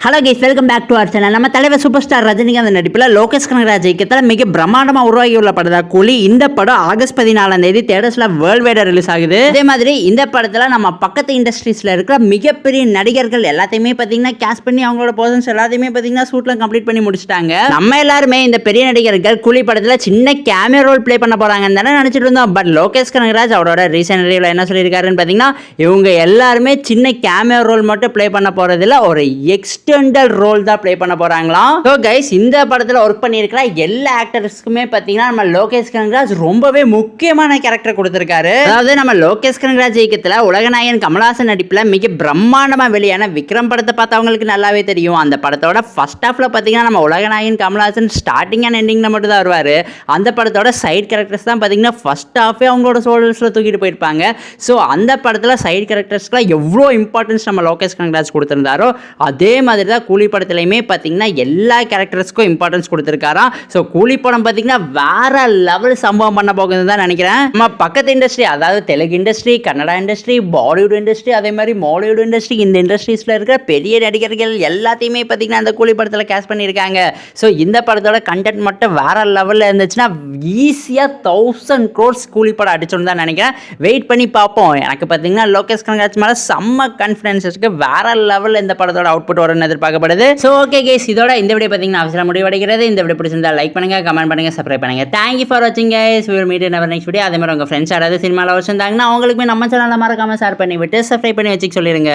Hello guys, welcome back to our channel. நம்ம தலைவர் super star Rajinikanth நடிப்பில் லோகேஷ் கனகராஜ் இயக்கத்தில் மிக பிரம்மாண்டமாக உருவாகியுள்ள படம் தான் கூலி. இந்த படம் ஆகஸ்ட் 14 தேட்டர்ஸில் வேர்ல்டு வைடாக ரிலீஸ் ஆகுது. அதே மாதிரி இந்த படத்தில் நம்ம பக்கத்து இண்டஸ்ட்ரீஸில் இருக்கிற மிகப்பெரிய நடிகர்கள் எல்லாத்தையுமே பார்த்தீங்கன்னா கேஸ்ட் பண்ணி அவங்களோட பர்சன்ஸ் எல்லாத்தையுமே பார்த்தீங்கன்னா ஷூட்லாம் கம்ப்ளீட் பண்ணி முடிச்சிட்டாங்க. நம்ம எல்லாருமே இந்த பெரிய நடிகர்கள் கூலி படத்தில் சின்ன கேமியோ ரோல் ப்ளே பண்ண போகிறாங்கன்னு தானே நினச்சிட்டு இருந்தோம். பட் லோகேஷ் கனகராஜ் அவரோட ரீசெண்ட் ரிவ்யூவில் என்ன சொல்லியிருக்காருன்னு பார்த்தீங்கன்னா, இவங்க எல்லாருமே சின்ன கேமியோ ரோல் மட்டும் ப்ளே பண்ண போகிறதில்ல, ஒரு எக்ஸ்டெண்டல் ரோல் தான் ப்ளே பண்ண போறாங்களாம். ஸோ கைஸ், இந்த படத்தில் ஒர்க் பண்ணியிருக்கிற எல்லா ஆக்டர்ஸ்க்குமே பார்த்தீங்கன்னா நம்ம லோகேஷ் கனகராஜ் ரொம்பவே முக்கியமான கேரக்டர் கொடுத்துருக்காரு. அதாவது நம்ம லோகேஷ் கனகராஜ் இயக்கத்தில் உலகநாயகன் கமல்ஹாசன் நடிப்பில் மிக பிரம்மாண்டமாக வெளியான விக்ரம் படத்தை பார்த்தவங்களுக்கு நல்லாவே தெரியும். அந்த படத்தோட ஃபர்ஸ்ட் ஹாஃப்ல பார்த்தீங்கன்னா நம்ம உலகநாயகன் கமல்ஹாசன் ஸ்டார்டிங் அண்ட் எண்டிங்ல மட்டும் தான் வருவார். அந்த படத்தோட சைடு கேரக்டர்ஸ் தான் பார்த்தீங்கன்னா ஃபர்ஸ்ட் ஹாஃபே அவங்களோட சோல்ஸில் தூக்கிட்டு போயிருப்பாங்க. ஸோ அந்த படத்தில் சைடு கேரக்டர்ஸ்க்குலாம் எவ்வளோ இம்பார்ட்டன்ஸ் நம்ம லோகேஷ் கனகராஜ் கொடுத்துருந்தாரோ அதே மாதிரி தான் கூலி படத்துலையுமே பார்த்தீங்கன்னா எல்லா கேரக்டர்ஸ்க்கும் இம்பார்ட்டன்ஸ் கொடுத்துருக்காராம். ஸோ கூலி படம் பார்த்தீங்கன்னா வேற லெவல் சம்பவம் பண்ண போகுதுன்னு தான் நினைக்கிறேன். நம்ம பக்கத்து இண்டஸ்ட்ரி, அதாவது Telugu industry, Kannada industry, Bollywood industry, அதே மாதிரி மாலிவுட் இண்டஸ்ட்ரி, இந்த இண்டஸ்ட்ரீஸில் இருக்கிற பெரிய நடிகர்கள் எல்லாத்தையுமே பார்த்தீங்கன்னா அந்த கூலி படத்தில் கேஸ்ட் பண்ணியிருக்காங்க. ஸோ இந்த படத்தோட கண்டென்ட் மட்டும் வேற லெவலில் இருந்துச்சுன்னா ஈஸியாக 1000 crores கூலி படம் அடிச்சோன்னு தான் நினைக்கிறேன். வெயிட் பண்ணி பார்ப்போம். எனக்கு பார்த்தீங்கன்னா லோகேஷ் கனகராஜ் மேலே செம்ம கான்ஃபிடன்ஸ் இருக்கு. வேற லெவலில் இந்த படத்தோட அவுட்புட் வரும்னு எதிர்பார்க்கப்படுது. ஸோ ஓகே கைஸ், இதோட இந்த வீடியோ பார்த்தீங்கன்னா அவசரம் முடிவடைகிறது. இந்த வீடியோ பிடிச்சிருந்தா லைக் பண்ணுங்க, கமெண்ட் பண்ணுங்க, சப்ஸ்கிரைப் பண்ணுங்க. தேங்க்யூ ஃபார் வாட்சிங் guys. we will meet in our next video. அதே மாதிரி உங்கள் ஃப்ரெண்ட்ஸ் யாராவது சினிமாவில் வச்சிருந்தாங்கன்னா அவங்களுக்குமே நம்ம சேனலில் மறக்காம ஷேர் பண்ணி விட்டு சப்ஸ்கிரைப் பண்ணி வச்சுக்க சொல்லிடுங்க.